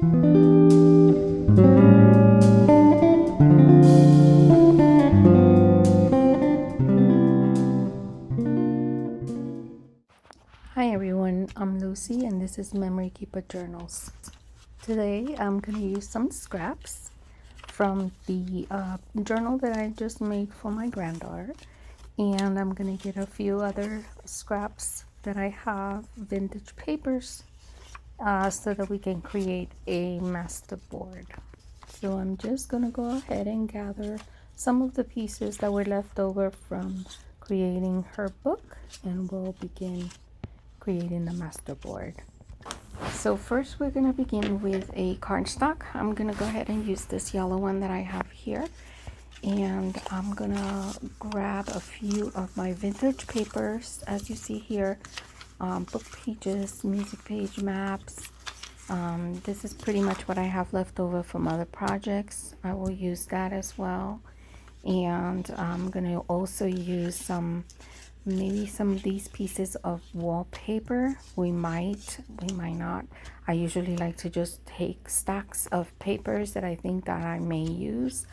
Hi everyone, I'm Lucy and this is Memory Keeper Journals. Today I'm going to use some scraps from the journal that I just made for my granddaughter, and I'm going to get a few other scraps that I have, vintage papers, so that we can create a masterboard. So I'm just going to go ahead and gather some of the pieces that were left over from creating her book, and we'll begin creating the masterboard. So first we're going to begin with a cardstock. I'm going to go ahead and use this yellow one that I have here, and I'm going to grab a few of my vintage papers, as you see here, book pages, music page maps. This is pretty much what I have left over from other projects. I will use that as well, and I'm going to also use maybe some of these pieces of wallpaper. We might not. I usually like to just take stacks of papers that I think that I may use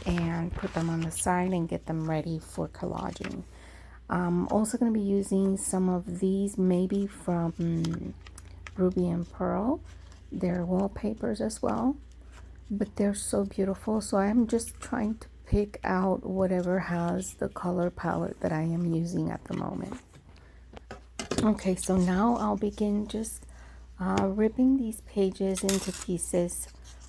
and put them on the side and get them ready for collaging. I'm also going to be using some of these, maybe from Ruby and Pearl. They're wallpapers as well, but they're so beautiful. So I'm just trying to pick out whatever has the color palette that I am using at the moment. Okay, so now I'll begin just ripping these pages into pieces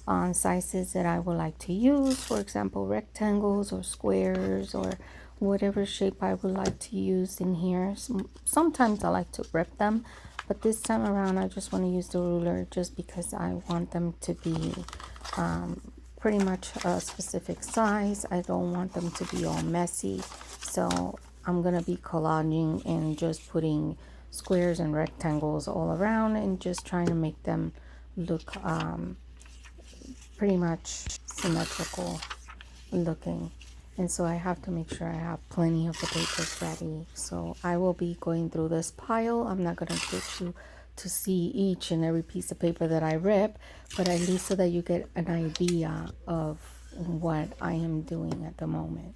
on sizes that I would like to use. For example, rectangles or squares or whatever shape I would like to use in here. Sometimes I like to rip them, but this time around I just want to use the ruler just because I want them to be pretty much a specific size. I don't want them to be all messy, so I'm gonna be collaging and just putting squares and rectangles all around and just trying to make them look pretty much symmetrical looking. And so I have to make sure I have plenty of the papers ready. So I will be going through this pile. I'm not gonna get to see each and every piece of paper that I rip, but at least so that you get an idea of what I am doing at the moment.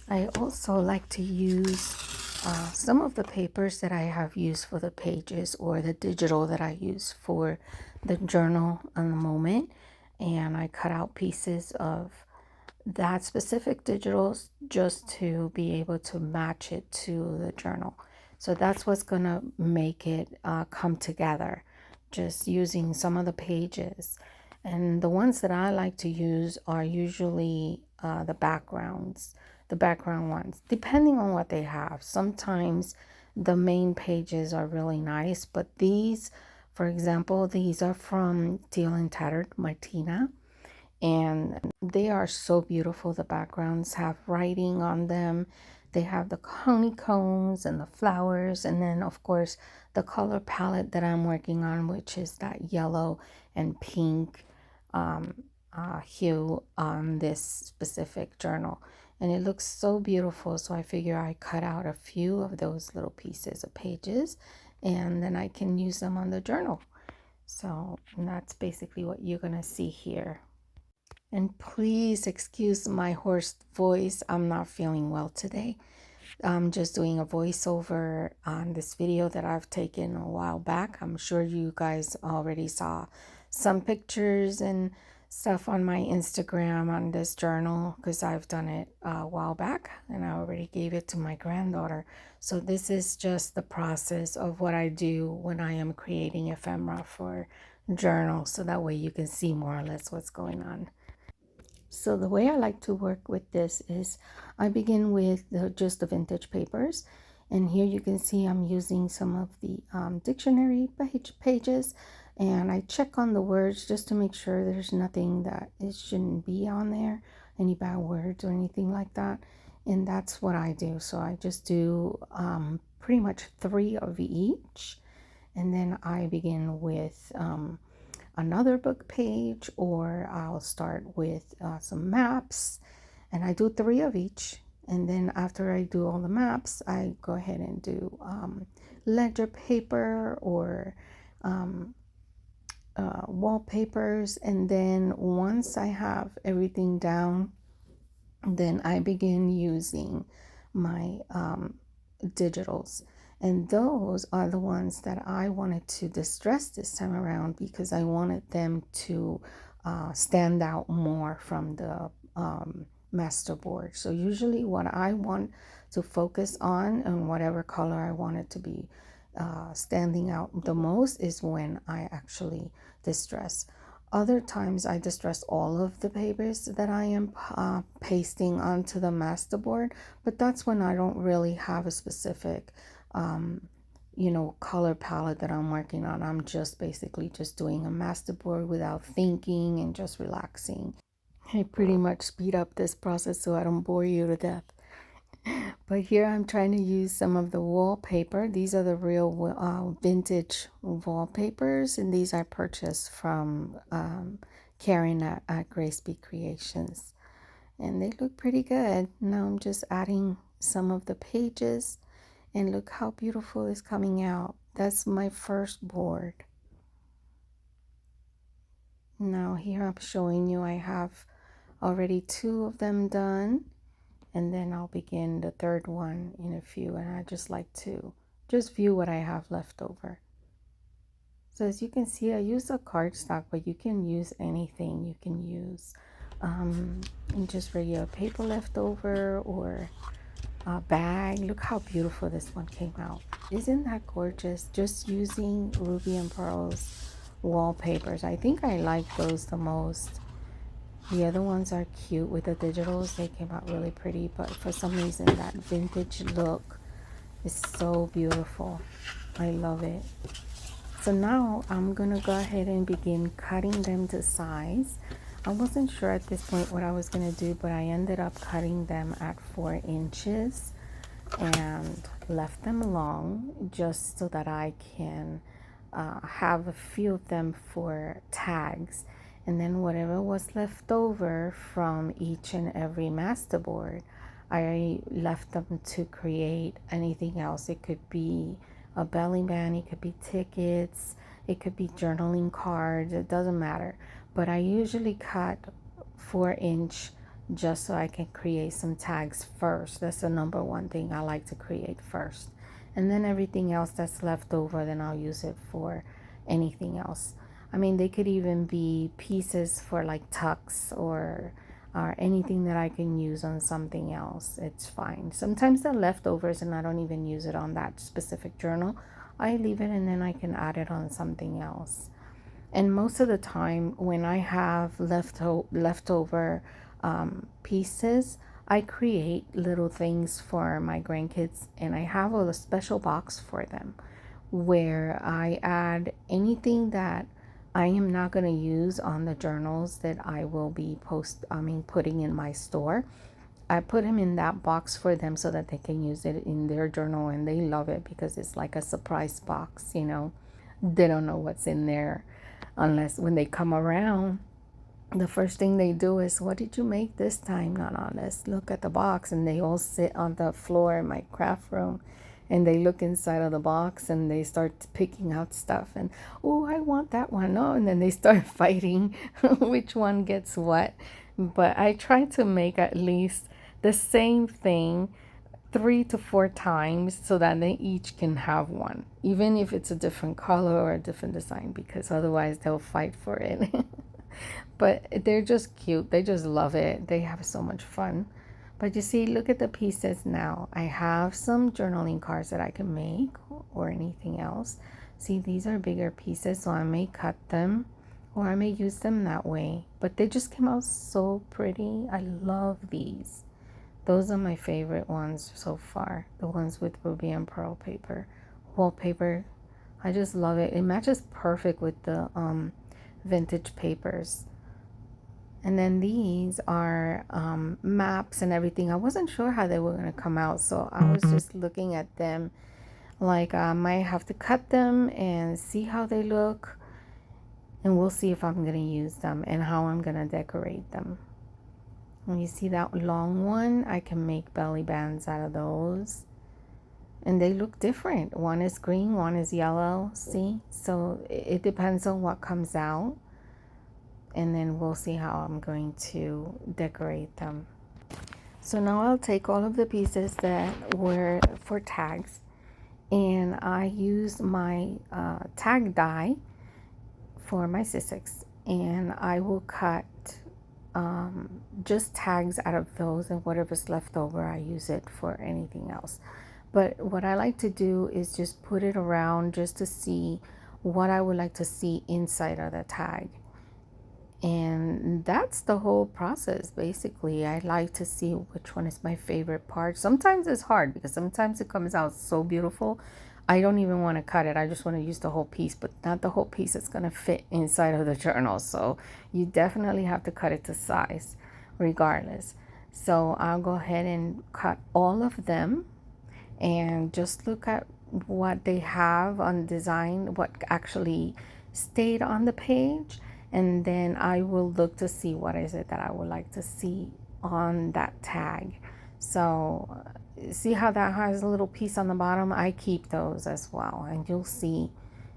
I also like to use some of the papers that I have used for the pages or the digital that I use for the journal in the moment, and I cut out pieces of that specific digitals just to be able to match it to the journal. So that's what's gonna make it come together, just using some of the pages. And the ones that I like to use are usually the background ones, depending on what they have. Sometimes the main pages are really nice, but these, for example, these are from Teal and Tattered Martina, and they are so beautiful. The backgrounds have writing on them. They have the honeycombs and the flowers, and then of course the color palette that I'm working on, which is that yellow and pink hue on this specific journal, and it looks so beautiful. So I figure I cut out a few of those little pieces of pages, and then I can use them on the journal. So that's basically what you're gonna see here. And please excuse my hoarse voice. I'm not feeling well today. I'm just doing a voiceover on this video that I've taken a while back. I'm sure you guys already saw some pictures and stuff on my Instagram on this journal, because I've done it a while back and I already gave it to my granddaughter. So this is just the process of what I do when I am creating ephemera for journals, so that way you can see more or less what's going on. So the way I like to work with this is I begin with just the vintage papers, and here you can see I'm using some of the dictionary pages, and I check on the words just to make sure there's nothing that it shouldn't be on there, any bad words or anything like that, and that's what I do. So I just do pretty much 3 of each, and then I begin with another book page, or I'll start with some maps, and I do 3 of each. And then after I do all the maps, I go ahead and do ledger paper or wallpapers, and then once I have everything down, then I begin using my digitals. And those are the ones that I wanted to distress this time around because I wanted them to stand out more from the masterboard. So usually what I want to focus on and whatever color I want it to be standing out the most is when I actually distress. Other times I distress all of the papers that I am pasting onto the masterboard, but that's when I don't really have a specific color palette that I'm working on. I'm just basically just doing a masterboard without thinking and just relaxing. I pretty much speed up this process so I don't bore you to death. But here I'm trying to use some of the wallpaper. These are the real vintage wallpapers, and these I purchased from Karen at Grace B Creations. And they look pretty good. Now I'm just adding some of the pages, and look how beautiful it's coming out. That's my first board. Now here I'm showing you I have already 2 of them done. And then I'll begin the third one in a few, and I just like to just view what I have left over. So as you can see, I use a cardstock, but you can use anything. You can use just regular paper left over or a bag. Look how beautiful this one came out. Isn't that gorgeous? Just using Ruby and Pearl's wallpapers. I think I like those the most. The other ones are cute with the digitals. They came out really pretty, but for some reason that vintage look is so beautiful. I love it. So now I'm gonna go ahead and begin cutting them to size. I wasn't sure at this point what I was gonna do, but I ended up cutting them at 4 inches and left them long just so that I can have a few of them for tags. And then whatever was left over from each and every masterboard, I left them to create anything else. It could be a belly band, it could be tickets, it could be journaling cards, it doesn't matter. But I usually cut 4-inch just so I can create some tags first. That's the number one thing I like to create first. And then everything else that's left over, then I'll use it for anything else. I mean, they could even be pieces for like tucks or anything that I can use on something else. It's fine. Sometimes the leftovers and I don't even use it on that specific journal. I leave it and then I can add it on something else. And most of the time when I have leftover pieces, I create little things for my grandkids, and I have a special box for them where I add anything that I am not going to use on the journals that I will be putting in my store. I put them in that box for them so that they can use it in their journal, and they love it because it's like a surprise box, you know. They don't know what's in there unless when they come around, the first thing they do is, what did you make this time? No, let's look at the box. And they all sit on the floor in my craft room and they look inside of the box and they start picking out stuff and, oh, I want that one. Oh, and then they start fighting which one gets what. But I try to make at least the same thing 3 to 4 times so that they each can have one, even if it's a different color or a different design, because otherwise they'll fight for it. But they're just cute. They just love it. They have so much fun. But you see, look at the pieces now. I have some journaling cards that I can make or anything else. See, these are bigger pieces, so I may cut them or I may use them that way. But they just came out so pretty. I love these. Those are my favorite ones so far. The ones with Ruby and Pearl paper. Wallpaper. I just love it. It matches perfect with the vintage papers. And then these are maps and everything. I wasn't sure how they were going to come out, so I was just looking at them like I might have to cut them and see how they look, and we'll see if I'm going to use them and how I'm going to decorate them. When you see that long one, I can make belly bands out of those. and they look different. One is green, one is yellow. See, so it depends on what comes out, and then we'll see how I'm going to decorate them. So now I'll take all of the pieces that were for tags, and I use my tag die for my Sissics, and I will cut just tags out of those, and whatever's left over I use it for anything else. But what I like to do is just put it around just to see what I would like to see inside of the tag. And that's the whole process. Basically, I like to see which one is my favorite part. Sometimes it's hard because sometimes it comes out so beautiful I don't even want to cut it. I just want to use the whole piece, but not the whole piece that's going to fit inside of the journal. So you definitely have to cut it to size regardless. So I'll go ahead and cut all of them and just look at what they have on design, what actually stayed on the page, and then I will look to see what is it that I would like to see on that tag. So see how that has a little piece on the bottom? I keep those as well, and you'll see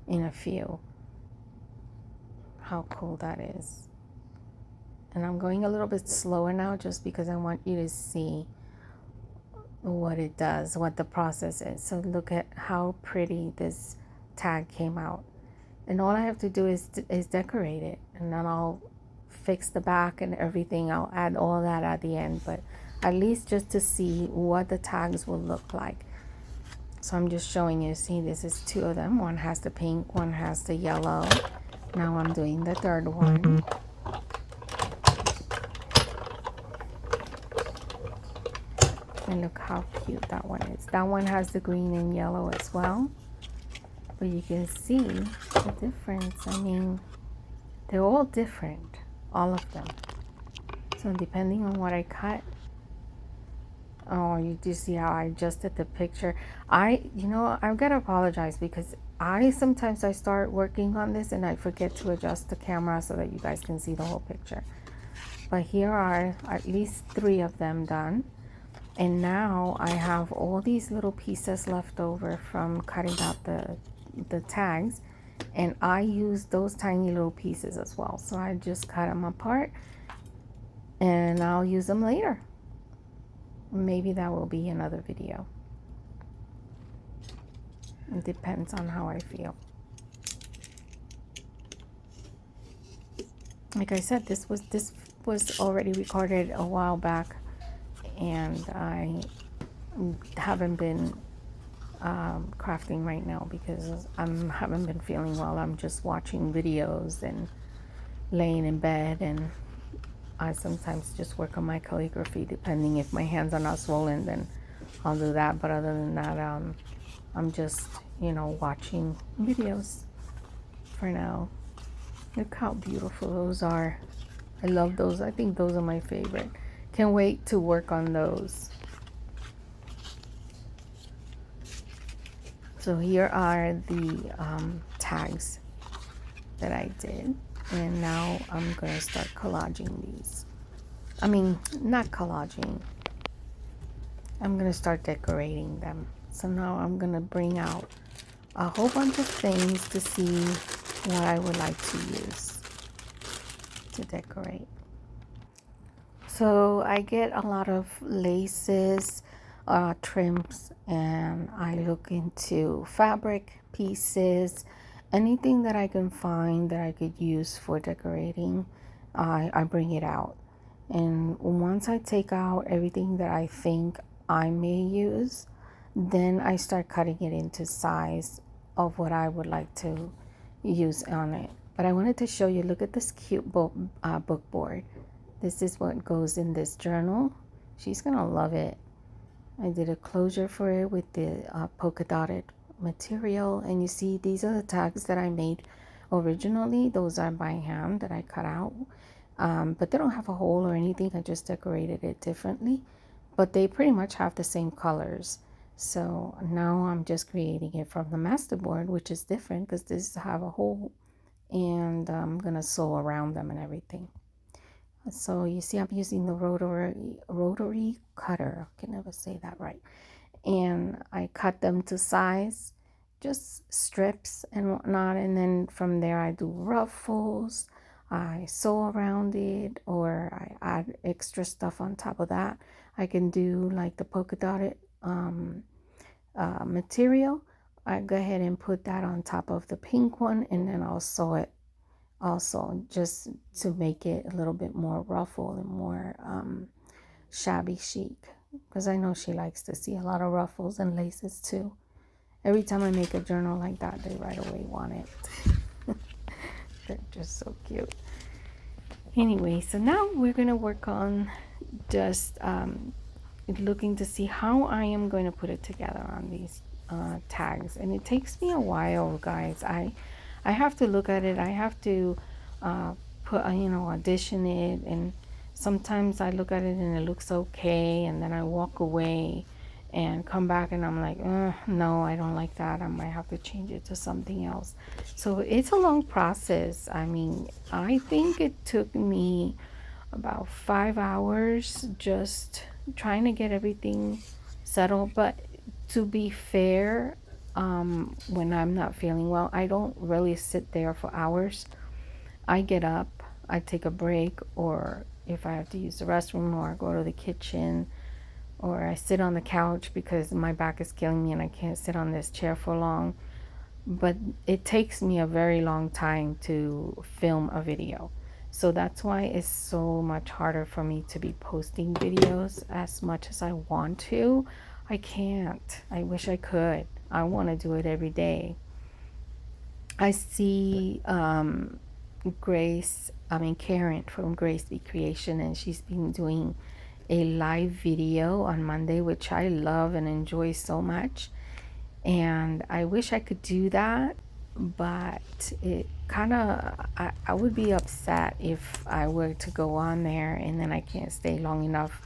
in a few how cool that is. And I'm going a little bit slower now just because I want you to see what it does, what the process is. So look at how pretty this tag came out, and all I have to do is decorate it, and then I'll fix the back and everything. I'll add all that at the end, but at least just to see what the tags will look like. So I'm just showing you. See, this is two of them. One has the pink, one has the yellow. Now I'm doing the third one. And look how cute that one is. That one has the green and yellow as well. But you can see the difference. I mean, they're all different, all of them. So depending on what I cut, oh, you do see how I adjusted the picture. I've got to apologize because sometimes I start working on this and I forget to adjust the camera so that you guys can see the whole picture. But here are at least 3 of them done. And now I have all these little pieces left over from cutting out the tags, and I use those tiny little pieces as well. So I just cut them apart and I'll use them later. Maybe that will be another video. It depends on how I feel. Like I said, this was already recorded a while back, and I haven't been crafting right now because I haven't been feeling well. I'm just watching videos and laying in bed, and I sometimes just work on my calligraphy. Depending if my hands are not swollen, then I'll do that. But other than that, I'm just watching videos for now. Look how beautiful those are. I love those. I think those are my favorite. Can't wait to work on those. So here are the tags that I did, and now I'm gonna start collaging these. I mean, not collaging. I'm gonna start decorating them. So now I'm gonna bring out a whole bunch of things to see what I would like to use to decorate. So I get a lot of laces, trims, and I look into fabric pieces, anything that I can find that I could use for decorating. I bring it out, and once I take out everything that I think I may use, then I start cutting it into size of what I would like to use on it. But I wanted to show you, look at this cute book board. This is what goes in this journal. She's gonna love it. I did a closure for it with the polka dotted material, and you see these are the tags that I made originally. Those are by hand that I cut out, but they don't have a hole or anything. I just decorated it differently, but they pretty much have the same colors. So now I'm just creating it from the masterboard, which is different because this have a hole, and I'm gonna sew around them and everything. So you see I'm using the rotary cutter. I can never say that right. and I cut them to size, just strips and whatnot. And then from there I do ruffles, I sew around it, or I add extra stuff on top of that. I can do like the polka dotted material. I go ahead and put that on top of the pink one, and then I'll sew it also, just to make it a little bit more ruffled and more shabby chic, because I know she likes to see a lot of ruffles and laces too. Every time I make a journal like that, they right away want it. They're just so cute. Anyway, so now we're gonna work on just looking to see how I am going to put it together on these tags, and it takes me a while, guys. I have to look at it. I have to put audition it, and sometimes I look at it and it looks okay, and then I walk away and come back and I'm like, no, I don't like that. I might have to change it to something else. So it's a long process. I mean, I think it took me about 5 hours just trying to get everything settled. But to be fair, when I'm not feeling well, I don't really sit there for hours. I get up, I take a break, or if I have to use the restroom, or go to the kitchen, or I sit on the couch because my back is killing me and I can't sit on this chair for long. But it takes me a very long time to film a video. So that's why it's so much harder for me to be posting videos as much as I want to. I can't. I wish I could. I want to do it every day. I see Karen from Grace Be Creation, and she's been doing a live video on Monday, which I love and enjoy so much. And I wish I could do that, but it kind of, I would be upset if I were to go on there and then I can't stay long enough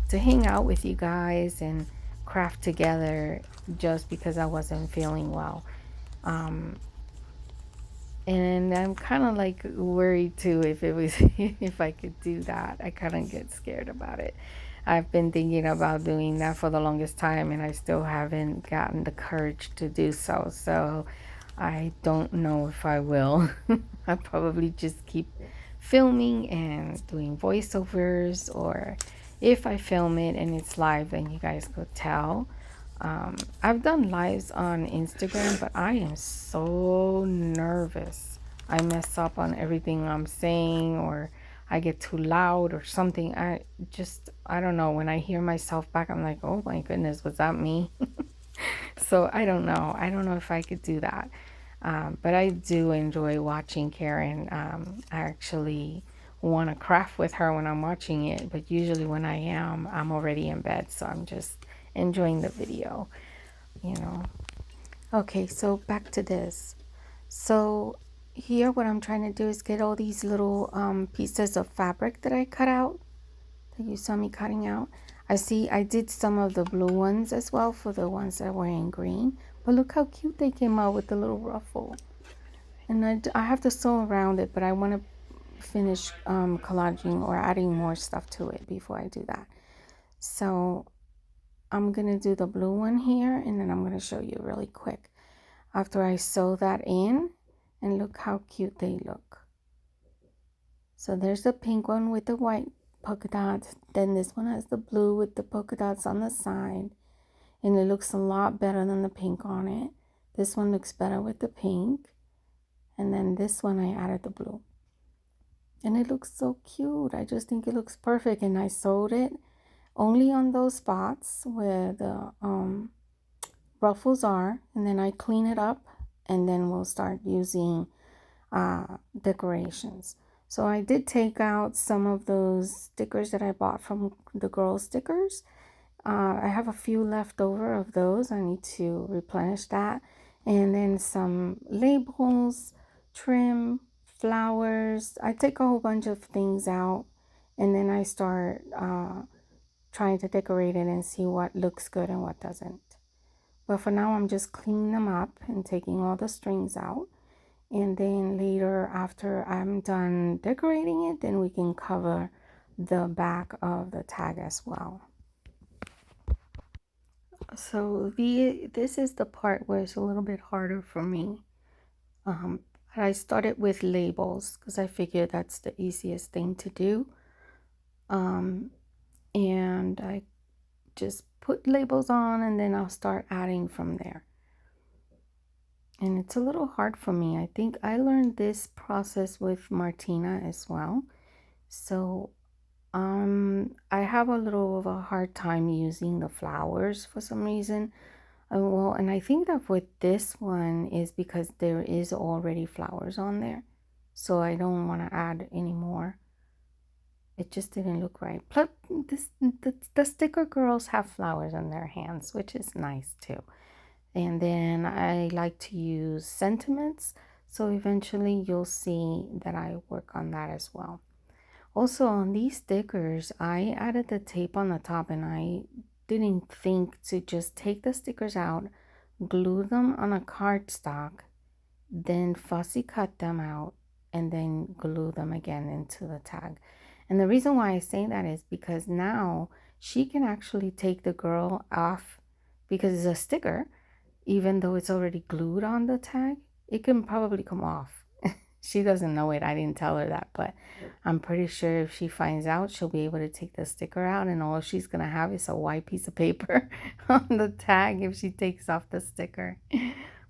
to hang out with you guys and craft together just because I wasn't feeling well. And I'm kind of like worried too if it was if I could do that. I kind of get scared about it. I've been thinking about doing that for the longest time, and I still haven't gotten the courage to do so. So I don't know if I will. I'll probably just keep filming and doing voiceovers, or if I film it and it's live, then you guys could tell. I've done lives on Instagram, but I am so nervous. I mess up on everything I'm saying, or I get too loud or something. I don't know. When I hear myself back, I'm like, oh my goodness, was that me? So I don't know. I don't know if I could do that. But I do enjoy watching Karen. I actually want to craft with her when I'm watching it, but usually when I am, I'm already in bed, so I'm just enjoying the video, Okay, so back to this. So here what I'm trying to do is get all these little pieces of fabric that I cut out, that you saw me cutting out. I did some of the blue ones as well for the ones that were in green, but look how cute they came out with the little ruffle. And I have to sew around it, but I want to finish collaging or adding more stuff to it before I do that. So I'm going to do the blue one here, and then I'm going to show you really quick after I sew that in, and look how cute they look. So there's the pink one with the white polka dots. Then this one has the blue with the polka dots on the side, and it looks a lot better than the pink on it. This one looks better with the pink, and then this one I added the blue, and it looks so cute. I just think it looks perfect, and I sewed it only on those spots where the ruffles are, and then I clean it up, and then we'll start using decorations. So I did take out some of those stickers that I bought from the girl stickers. I have a few left over of those. I need to replenish that. And then some labels, trim, flowers. I take a whole bunch of things out, and then I start trying to decorate it and see what looks good and what doesn't. But for now, I'm just cleaning them up and taking all the strings out. And then later, after I'm done decorating it, then we can cover the back of the tag as well. So this is the part where it's a little bit harder for me. Um, I started with labels because I figured that's the easiest thing to do. Um, and I just put labels on and then I'll start adding from there. And it's a little hard for me. I think I learned this process with Martina as well. So I have a little of a hard time using the flowers for some reason. Well, and I think that with this one is because there is already flowers on there. So I don't want to add any more. It just didn't look right. Plus, the sticker girls have flowers on their hands, which is nice too. And then I like to use sentiments. So eventually you'll see that I work on that as well. Also on these stickers, I added the tape on the top and I didn't think to just take the stickers out, glue them on a cardstock, then fussy cut them out, and then glue them again into the tag. And the reason why I say that is because now she can actually take the girl off because it's a sticker, even though it's already glued on the tag, it can probably come off. She doesn't know it. I didn't tell her that, but I'm pretty sure if she finds out, she'll be able to take the sticker out and all she's going to have is a white piece of paper on the tag if she takes off the sticker.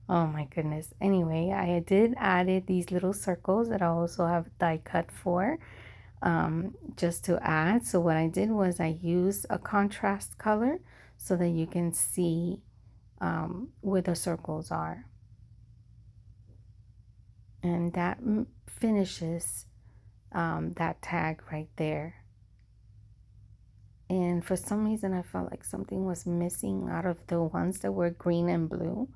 Oh my goodness. Anyway, I did added these little circles that I also have die cut for just to add. So what I did was I used a contrast color so that you can see where the circles are. And that finishes that tag right there. And for some reason I felt like something was missing out of the ones that were green and blue.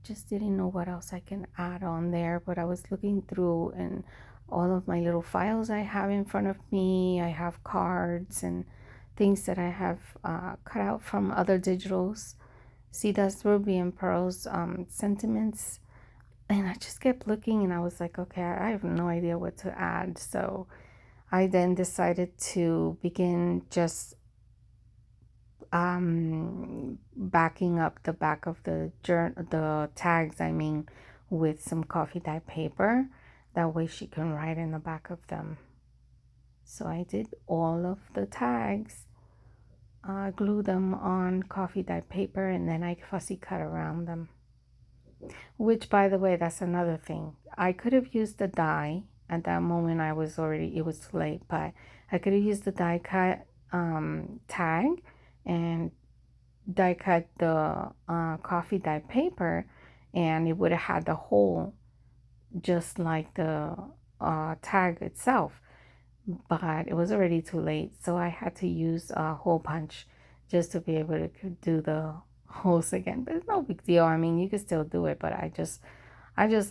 Just didn't know what else I can add on there, but I was looking through and all of my little files I have in front of me. I have cards and things that I have cut out from other digitals. See, that's Ruby and Pearl's sentiments. And I just kept looking and I was like, okay, I have no idea what to add. So I then decided to begin just backing up the back of the tags, I mean, with some coffee dye paper. That way she can write in the back of them. So I did all of the tags, glue them on coffee dye paper, and then I fussy cut around them. Which, by the way, that's another thing. I could have used the die. At that moment, it was too late, but I could have used the die cut tag and die cut the coffee dye paper, and it would have had the hole just like the tag itself. But it was already too late, so I had to use a hole punch just to be able to do the holes again. But it's no big deal. I mean, you can still do it, but I just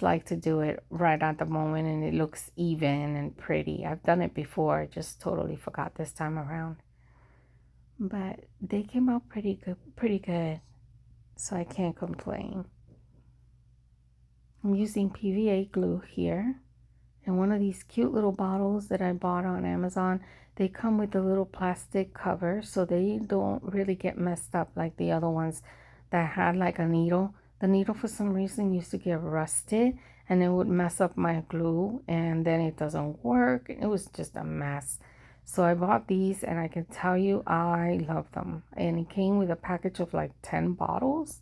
like to do it right at the moment and it looks even and pretty. I've done it before, just totally forgot this time around. But they came out pretty good. So I can't complain. I'm using PVA glue here. And one of these cute little bottles that I bought on Amazon, they come with a little plastic cover so they don't really get messed up like the other ones that had like a needle. The needle for some reason used to get rusted and it would mess up my glue and then it doesn't work. It was just a mess. So I bought these and I can tell you I love them. And it came with a package of like 10 bottles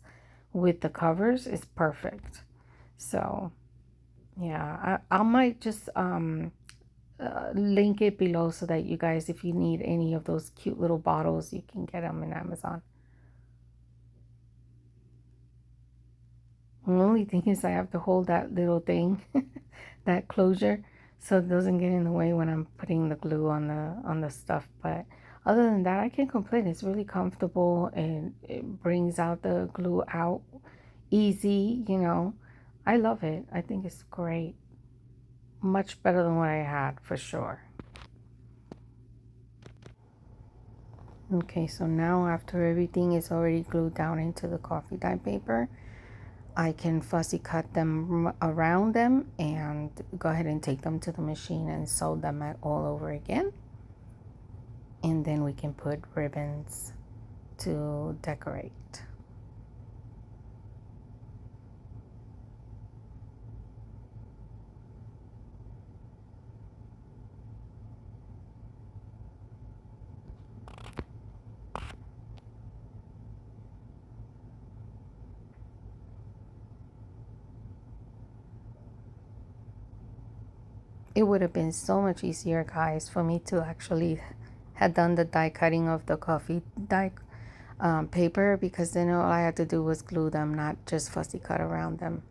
with the covers. It's perfect. So yeah, I might just link it below so that you guys, if you need any of those cute little bottles, you can get them in Amazon. The only thing is I have to hold that little thing, that closure, so it doesn't get in the way when I'm putting the glue on the stuff. But other than that, I can't complain. It's really comfortable and it brings out the glue out easy, you know. I love it. I think it's great. Much better than what I had for sure. Okay, so now after everything is already glued down into the coffee dye paper, I can fussy cut them around them and go ahead and take them to the machine and sew them all over again. And then we can put ribbons to decorate. It would have been so much easier, guys, for me to actually had done the die cutting of the coffee die paper, because then all I had to do was glue them, not just fussy cut around them.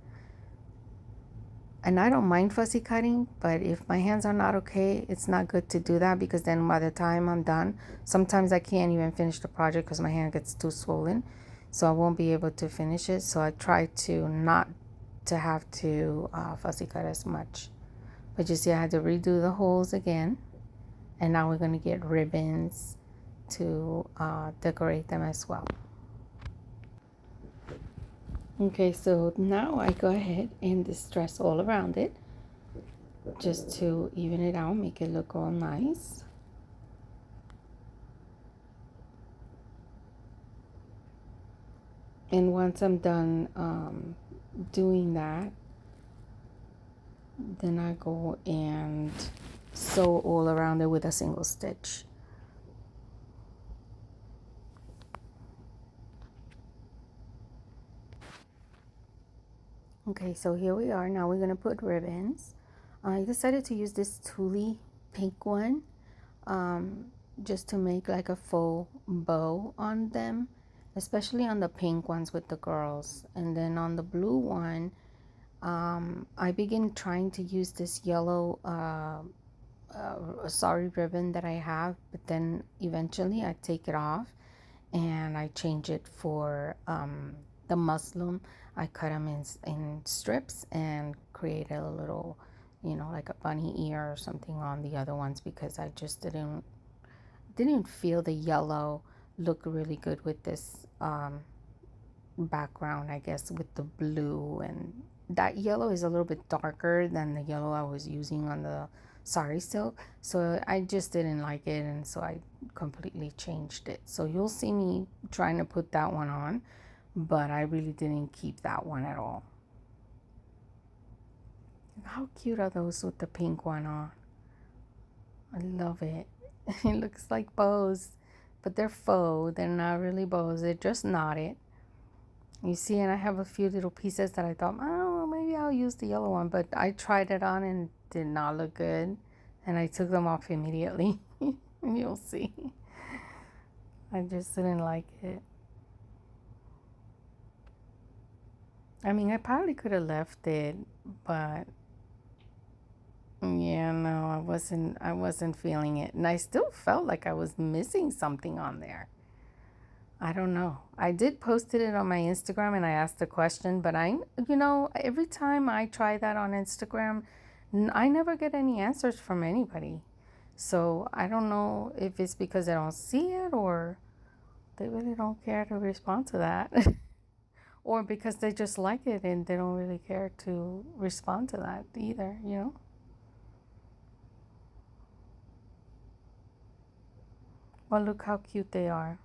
And I don't mind fussy cutting, but if my hands are not okay, it's not good to do that, because then by the time I'm done, sometimes I can't even finish the project because my hand gets too swollen, so I won't be able to finish it. So I try to not to have to fussy cut as much. But you see, I had to redo the holes again, and now we're going to get ribbons to decorate them as well. Okay, so now I go ahead and distress all around it just to even it out, make it look all nice. And once I'm done doing that, then I go and sew all around it with a single stitch. Okay, so here we are. Now we're going to put ribbons. I decided to use this tulle pink one just to make like a faux bow on them, especially on the pink ones with the girls. And then on the blue one, I begin trying to use this yellow sari ribbon that I have, but then eventually I take it off and I change it for the muslin. I cut them in strips and create a little, you know, like a bunny ear or something on the other ones, because I just didn't feel the yellow look really good with this background, I guess, with the blue. And that yellow is a little bit darker than the yellow I was using on the sari silk, so I just didn't like it, and so I completely changed it. So you'll see me trying to put that one on, but I really didn't keep that one at all. How cute are those with the pink one on? I love it. It looks like bows, but they're faux. They're not really bows. They're just knotted. You see, and I have a few little pieces that I thought, oh, maybe I'll use the yellow one, but I tried it on and did not look good, and I took them off immediately. You'll see. I just didn't like it. I mean, I probably could have left it, but yeah, no, I wasn't feeling it. And I still felt like I was missing something on there. I don't know. I did post it on my Instagram and I asked a question, but you know, every time I try that on Instagram, I never get any answers from anybody. So I don't know if it's because I don't see it, or they really don't care to respond to that. Or because they just like it and they don't really care to respond to that either, you know? Well, look how cute they are.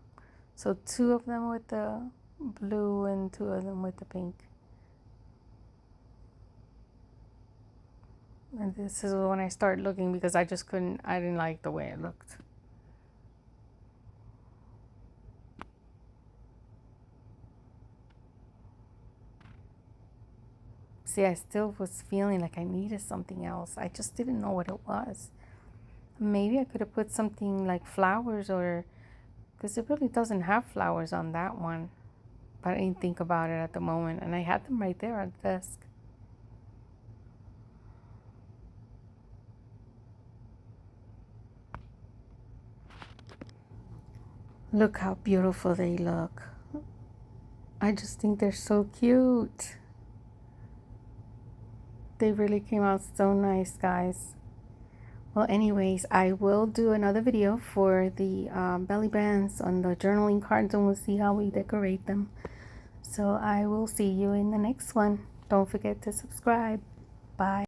So 2 of them with the blue and 2 of them with the pink. And this is when I start looking, because I didn't like the way it looked. See, I still was feeling like I needed something else. I just didn't know what it was. Maybe I could have put something like flowers, or because it really doesn't have flowers on that one. But I didn't think about it at the moment, and I had them right there on the desk. Look how beautiful they look. I just think they're so cute. They really came out so nice, guys. Well, anyways, I will do another video for the belly bands on the journaling cards, and we'll see how we decorate them. So I will see you in the next one. Don't forget to subscribe. Bye.